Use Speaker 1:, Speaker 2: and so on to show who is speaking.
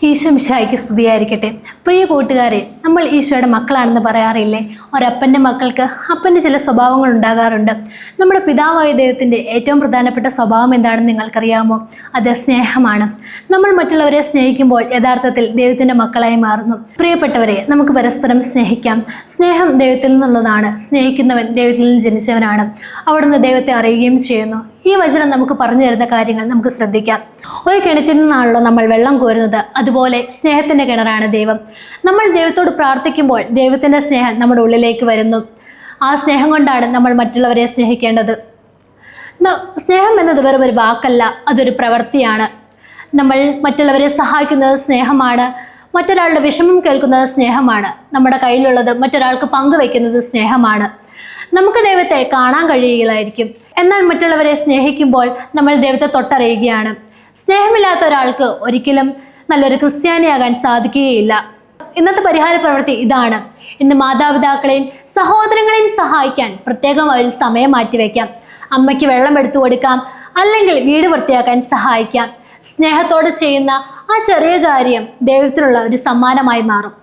Speaker 1: ഈശോ മിശിഹായ്ക്ക് സ്തുതിയായിരിക്കട്ടെ. പ്രിയ കൂട്ടുകാരെ, നമ്മൾ ഈശോയുടെ മക്കളാണെന്ന് പറയാറില്ലേ? ഒരപ്പൻ്റെ മക്കൾക്ക് അപ്പൻ്റെ ചില സ്വഭാവങ്ങൾ ഉണ്ടാകാറുണ്ട്. നമ്മുടെ പിതാവായ ദൈവത്തിൻ്റെ ഏറ്റവും പ്രധാനപ്പെട്ട സ്വഭാവം എന്താണെന്ന് നിങ്ങൾക്കറിയാമോ? അത് സ്നേഹമാണ്. നമ്മൾ മറ്റുള്ളവരെ സ്നേഹിക്കുമ്പോൾ യഥാർത്ഥത്തിൽ ദൈവത്തിൻ്റെ മക്കളായി മാറുന്നു. പ്രിയപ്പെട്ടവരെ, നമുക്ക് പരസ്പരം സ്നേഹിക്കാം. സ്നേഹം ദൈവത്തിൽ നിന്നുള്ളതാണ്. സ്നേഹിക്കുന്നവൻ ദൈവത്തിൽ നിന്ന് ജനിച്ചവനാണ്. അവിടുന്ന് ദൈവത്തെ അറിയുകയും ചെയ്യുന്നു. ഈ വചനം നമുക്ക് പറഞ്ഞു തരുന്ന കാര്യങ്ങൾ നമുക്ക് ശ്രദ്ധിക്കാം. ഒരു കിണറ്റിൽ നിന്നാണല്ലോ നമ്മൾ വെള്ളം കോരുന്നത്. അതുപോലെ സ്നേഹത്തിൻ്റെ കിണറാണ് ദൈവം. നമ്മൾ ദൈവത്തോട് പ്രാർത്ഥിക്കുമ്പോൾ ദൈവത്തിൻ്റെ സ്നേഹം നമ്മുടെ ഉള്ളിലേക്ക് വരുന്നു. ആ സ്നേഹം കൊണ്ടാണ് നമ്മൾ മറ്റുള്ളവരെ സ്നേഹിക്കേണ്ടത്. സ്നേഹം എന്നത് വെറും ഒരു വാക്കല്ല, അതൊരു പ്രവൃത്തിയാണ്. നമ്മൾ മറ്റുള്ളവരെ സഹായിക്കുന്നത് സ്നേഹമാണ്. മറ്റൊരാളുടെ വിഷമം കേൾക്കുന്നത് സ്നേഹമാണ്. നമ്മുടെ കയ്യിലുള്ളത് മറ്റൊരാൾക്ക് പങ്കുവെക്കുന്നത് സ്നേഹമാണ്. നമുക്ക് ദൈവത്തെ കാണാൻ കഴിയുകയില്ലായിരിക്കും, എന്നാൽ മറ്റുള്ളവരെ സ്നേഹിക്കുമ്പോൾ നമ്മൾ ദൈവത്തെ തൊട്ടറിയുകയാണ്. സ്നേഹമില്ലാത്ത ഒരാൾക്ക് ഒരിക്കലും നല്ലൊരു ക്രിസ്ത്യാനിയാകാൻ സാധിക്കുകയില്ല. ഇന്നത്തെ പരിഹാര പ്രവൃത്തി ഇതാണ്. ഇന്ന് മാതാപിതാക്കളെയും സഹോദരങ്ങളെയും സഹായിക്കാൻ പ്രത്യേകം ഒരു സമയം മാറ്റിവെക്കാം. അമ്മയ്ക്ക് വെള്ളം എടുത്തു കൊടുക്കാം, അല്ലെങ്കിൽ വീട് വൃത്തിയാക്കാൻ സഹായിക്കാം. സ്നേഹത്തോടെ ചെയ്യുന്ന ആ ചെറിയ കാര്യം ദൈവത്തിനുള്ള ഒരു സമ്മാനമായി മാറും.